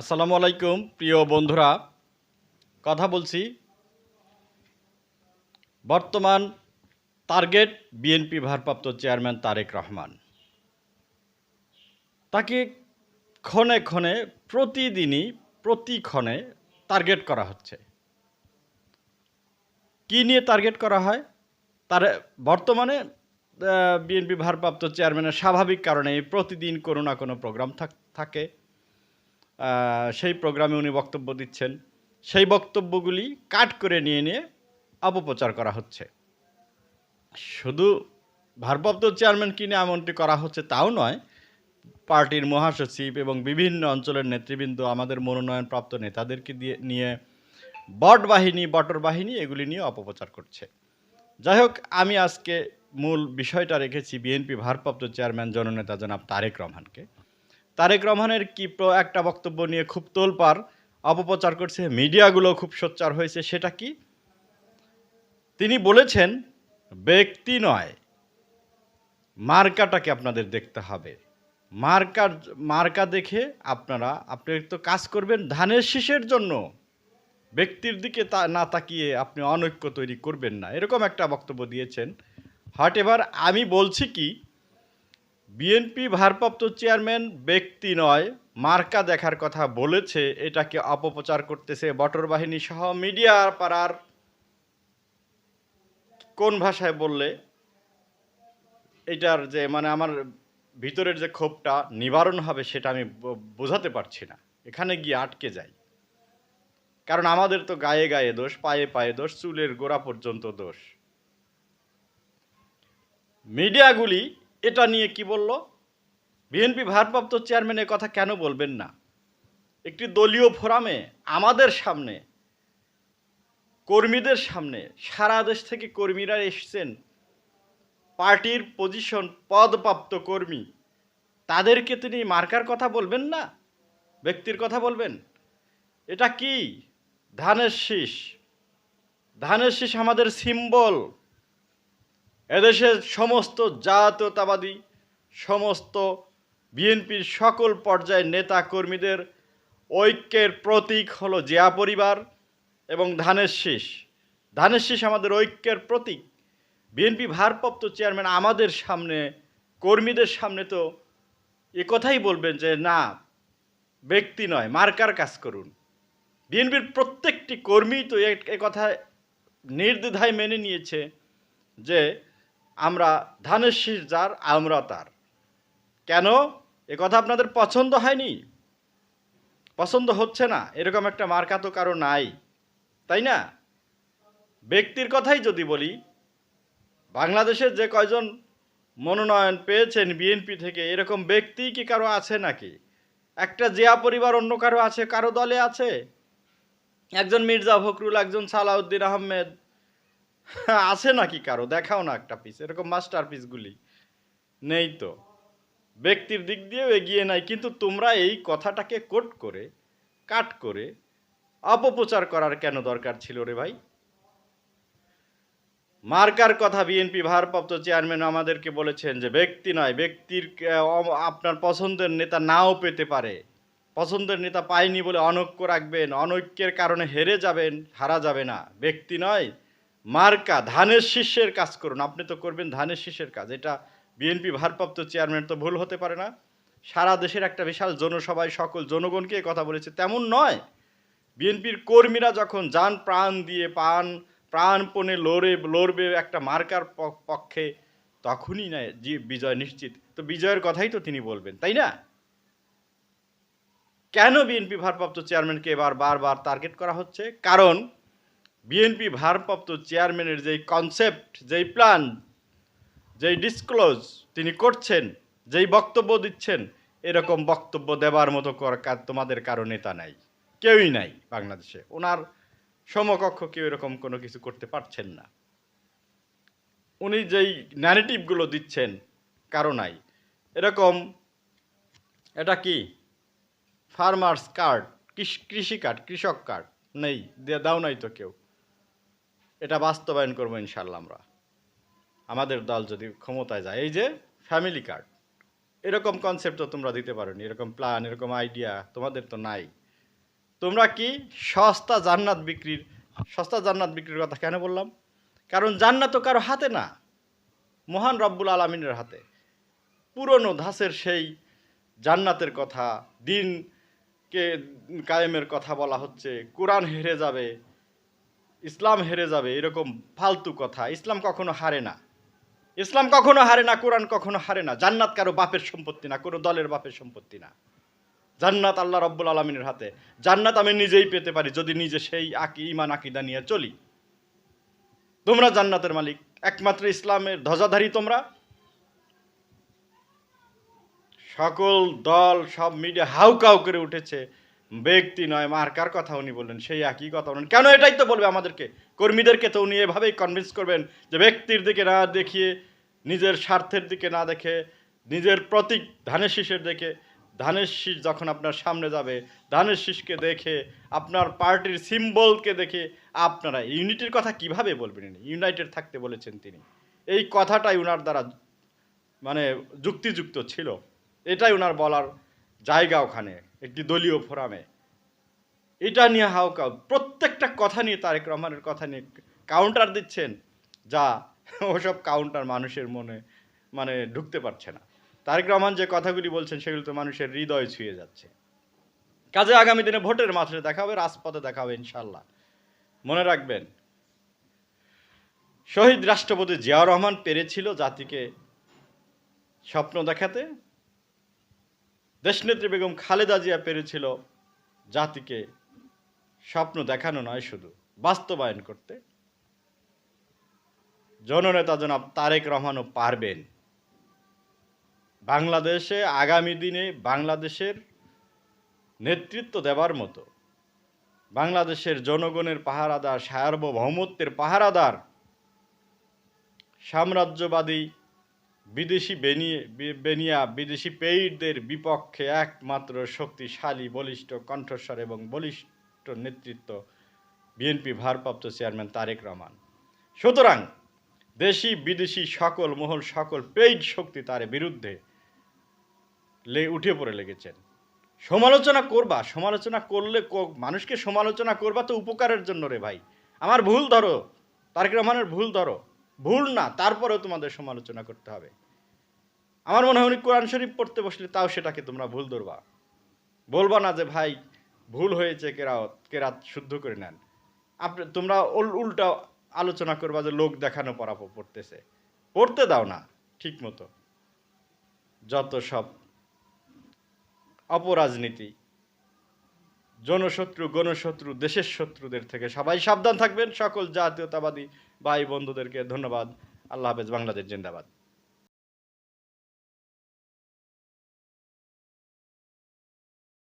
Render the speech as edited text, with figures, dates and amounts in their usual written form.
আসসালামু আলাইকুম প্রিয় বন্ধুরা। কথা বলছি বর্তমান টার্গেট বিএনপি ভারপ্রাপ্ত চেয়ারম্যান তারেক রহমান। তাকে ক্ষণে ক্ষণে প্রতিদিনই প্রতিক্ষণে টার্গেট করা হচ্ছে। কি নিয়ে টার্গেট করা হয়? তার বর্তমানে বিএনপি ভারপ্রাপ্ত চেয়ারম্যানের স্বাভাবিক কারণে প্রতিদিন কোনো না কোনো প্রোগ্রাম থাকে। সেই প্রোগ্রামে উনি বক্তব্য দিচ্ছেন। সেই বক্তব্যগুলি কাট করে নিয়ে অপপ্রচার করা হচ্ছে। শুধু ভারপ্রাপ্ত চেয়ারম্যানকে নিয়ে এমনটি করা হচ্ছে তাও নয়, পার্টির মহাসচিব এবং বিভিন্ন অঞ্চলের নেতৃবৃন্দ, আমাদের মনোনয়নপ্রাপ্ত নেতাদেরকে নিয়ে বটর বাহিনী এগুলি নিয়ে অপপ্রচার করছে। যাই হোক, আমি আজকে মূল বিষয়টা রেখেছি বিএনপি ভারপ্রাপ্ত চেয়ারম্যান জননেতা জনাব তারেক রহমানকে। তারেক রহমানের একটা বক্তব্য নিয়ে খুব তোলপাড় অপপ্রচার করছে, মিডিয়াগুলো খুব সোচ্চার হয়েছে। সেটা কি? তিনি বলেছেন ব্যক্তি নয়, মার্কাটাকে আপনাদের দেখতে হবে। মার্কা দেখে আপনি তো কাজ করবেন ধানের শীষের জন্য, ব্যক্তির দিকে না তাকিয়ে আপনি অনৈক্য তৈরি করবেন না, এরকম একটা বক্তব্য দিয়েছেন। হোয়াটএভার, আমি বলছি কি, বিএনপি ভারপ্রাপ্ত চেয়ারম্যান ব্যক্তি নয়, মার্কা দেখার কথা বলেছে, এটাকে অপপ্রচার করতেছে বটর বাহিনী সহ মিডিয়া পাড়ার। কোন ভাষায় বললে এটার যে আমার ভিতরের যে ক্ষোভটা নিবারণ হবে সেটা আমি বোঝাতে পারছি না, এখানে গিয়ে আটকে যাই। কারণ আমাদের তো গায়ে গায়ে দোষ, পায়ে পায়ে দোষ, চুলের গোড়া পর্যন্ত দোষ। মিডিয়াগুলি এটা নিয়ে কি বলল? বিএনপি ভারপ্রাপ্ত চেয়ারম্যানের কথা কেন বলবেন না? একটি দলীয় ফোরামে আমাদের সামনে, কর্মীদের সামনে, সারা দেশ থেকে কর্মীরা এসছেন, পার্টির পদপ্রাপ্ত কর্মী, তাদেরকে তিনি মার্কার কথা বলবেন না, ব্যক্তির কথা বলবেন? এটা কি? ধানের শীষ। ধানের শীষ আমাদের সিম্বল। এদেশের সমস্ত জাতীয়তাবাদী, সমস্ত বিএনপির সকল পর্যায়ের নেতা কর্মীদের ঐক্যের প্রতীক হলো জিয়া পরিবার এবং ধানের শীষ। ধানের শীষ আমাদের ঐক্যের প্রতীক। বিএনপি ভারপ্রাপ্ত চেয়ারম্যান আমাদের সামনে, কর্মীদের সামনে তো এ কথাই বলবেন যে না, ব্যক্তি নয়, মার্কার কাজ করুন। বিএনপির প্রত্যেকটি কর্মী তো এ কথা নির্দ্বিধায় মেনে নিয়েছে যে আমরা ধানের শীষ যার, আমরা তার। কেন? এ কথা আপনাদের পছন্দ হয়নি, পছন্দ হচ্ছে না, এরকম একটা মার্কা তো কারো নাই, তাই না? ব্যক্তির কথাই যদি বলি, বাংলাদেশের যে কয়জন মনোনয়ন পেয়েছেন বিএনপি থেকে, এরকম ব্যক্তি কি কারো আছে নাকি? একটা জিয়া পরিবার অন্য কারো আছে, কারো দলে আছে? একজন মির্জা ফখরুল, একজন সালাউদ্দিন আহমেদ আছে নাকি কারো? দেখাও না একটা পিস, এরকম মাস্টার পিসগুলি নেই তো। ব্যক্তির দিক দিয়েও এগিয়ে নাই, কিন্তু তোমরা এই কথাটাকে কাট করে অপপ্রচার করার কেন দরকার ছিল রে ভাই? মার্কার কথা বিএনপি ভারপ্রাপ্ত চেয়ারম্যান আমাদেরকে বলেছেন যে ব্যক্তি নয়, আপনার পছন্দের নেতা নাও পেতে পারে, পছন্দের নেতা পায়নি বলে অনৈক্য রাখবেন, অনৈক্যের কারণে হেরে যাবেন, হারা যাবে না। ব্যক্তি নয়, মার্কা, ধানের শীষের কাজ করুন। আপনি তো করবেন ধানের শীষের কাজ, এটা বিএনপি ভারপ্রাপ্ত চেয়ারম্যান তো ভুল হতে পারে না। সারা দেশের একটা বিশাল জনসভায় সকল জনগণকে কথা বলেছে, তেমন নয়। বিএনপির কর্মীরা যখন যান প্রাণ দিয়ে প্রাণপণে লড়বে একটা মার্কার পক্ষে, তখনই না বিজয় নিশ্চিত। তো বিজয়ের কথাই তো তিনি বলবেন, তাই না? কেন বিএনপি ভারপ্রাপ্ত চেয়ারম্যানকে এবার বারবার টার্গেট করা হচ্ছে? কারণ বিএনপি ভারপ্রাপ্ত চেয়ারম্যানের যেই কনসেপ্ট, যেই প্ল্যান, যেই ডিসক্লোজ তিনি করছেন, যেই বক্তব্য দিচ্ছেন, এরকম বক্তব্য দেবার মতো তোমাদের কারো নেতা নাই, কেউই নাই বাংলাদেশে। ওনার সমকক্ষ কেউ এরকম কোনো কিছু করতে পারছেন না। উনি যেই ন্যারেটিভগুলো দিচ্ছেন, কারো নাই এরকম। এটা কি? ফার্মার্স কার্ড, কৃষি কার্ড, কৃষক কার্ড নেই, দাও নাই তো কেউ। এটা বাস্তবায়ন করবো ইনশাল্লাহ আমরা, আমাদের দল যদি ক্ষমতায় যায়। এই যে ফ্যামিলি কার্ড, এরকম কনসেপ্ট তো তোমরা দিতে পারোনি, এরকম প্ল্যান, এরকম আইডিয়া তোমাদের তো নাই। তোমরা কি সস্তা জান্নাত বিক্রির কথা কেন বললাম? কারণ জান্নাত তো কারো হাতে না, মহান রব্বুল আলামিনের হাতে। পুরনো ধাঁচের সেই জান্নাতের কথা, দিনকে কায়েমের কথা বলা হচ্ছে, কোরআন হেরে যাবে, ইসলাম হেরে যাবে, এরকম ফালতু কথা। ইসলাম কখনো হারে না, ইসলাম কখনো হারে না, কোরআন কখনো হারে না। জান্নাত কারো বাপের সম্পত্তি না, কোনো দলের বাপের সম্পত্তি না। জান্নাত আল্লাহ রব্বুল আলামিনের হাতে। জান্নাত আমি নিজেই পেতে পারি যদি নিজে সেই ঈমান আকীদা নিয়ে চলি। তোমরা জান্নাতের মালিক, একমাত্র ইসলামের ধ্বজাধারী তোমরা। সকল দল, সব মিডিয়া হাউকাউ করে উঠেছে, ব্যক্তি নয় মার্কার কথা উনি বললেন, সেই একই কথা বলেন। কেন? এটাই তো বলবে আমাদেরকে, কর্মীদেরকে তো উনি এভাবেই কনভিন্স করবেন যে ব্যক্তির দিকে না দেখিয়ে, নিজের স্বার্থের দিকে না দেখে, নিজের প্রতীক ধানের শীষের দেখে, ধানের শীষ যখন আপনার সামনে যাবে, ধানের শীষকে দেখে, আপনার পার্টির সিম্বলকে দেখে আপনারা ইউনিটির কথা কিভাবে বলবেন? ইউনাইটেড থাকতে বলেছেন তিনি। এই কথাটাই উনার দ্বারা মানে যুক্তিযুক্ত ছিল, এটাই ওনার বলার জায়গা ওখানে একটি দলীয় ফোরামে। এটা নিয়ে হাউকাউ, প্রত্যেকটা কথা নিয়ে তারেক রহমানের কথা নিয়ে কাউন্টার দিচ্ছেন, যা ওসব কাউন্টার মানুষের মনে মানে ঢুকতে পারছে না। তারেক রহমান যে কথাগুলি বলছেন সেগুলো তো মানুষের হৃদয় ছুঁয়ে যাচ্ছে। কাজে আগামী দিনে ভোটের মাঠে দেখা হবে, রাজপথে দেখা হবে ইনশাল্লাহ। মনে রাখবেন, শহীদ রাষ্ট্রপতি জিয়াউর রহমান পেরেছিল জাতিকে স্বপ্ন দেখাতে, দেশনেত্রী বেগম খালেদা জিয়া পেরেছিল জাতিকে স্বপ্ন দেখানো নয়, শুধু বাস্তবায়ন করতে। জননেতা জনাব তারেক রহমানও পারবেন। বাংলাদেশে আগামী দিনে বাংলাদেশের নেতৃত্ব দেবার মতো, বাংলাদেশের জনগণের পাহারাদার, সার্বভৌমত্বের পাহারাদার, সাম্রাজ্যবাদী বিদেশি পেইডদের বিপক্ষে একমাত্র শক্তিশালী বলিষ্ঠ কণ্ঠস্বর এবং বলিষ্ঠ নেতৃত্ব বিএনপি ভারপ্রাপ্ত চেয়ারম্যান তারেক রহমান। সুতরাং দেশি বিদেশি সকল মহল, সকল পেইড শক্তি তার বিরুদ্ধে উঠে পড়ে লেগেছেন। সমালোচনা করলে মানুষকে সমালোচনা করবা তো উপকারের জন্য রে ভাই। আমার ভুল ধরো, তারেক রহমানের ভুল ধরো, ভুল না তারপরেও তোমাদের সমালোচনা করতে হবে। আমার মনে হয় উনি কোরআন শরীফ পড়তে বসলে তাও সেটাকে তোমরা ভুল ধরবা, বলবা না যে ভাই ভুল হয়েছে, কেরাত শুদ্ধ করে নেন। তোমরা উল্টা আলোচনা করবা যে লোক দেখানো পড়তেছে, পড়তে দাও না ঠিক মতো। যত সব অপরাজনীতি, জনশত্রু গণশত্রু দেশের শত্রুদের থেকে সবাই সাবধান থাকবেন। সকল জাতীয়তাবাদী ভাই বন্ধুদেরকে ধন্যবাদ। আল্লাহ হাফেজ। বাংলাদেশ জিন্দাবাদ।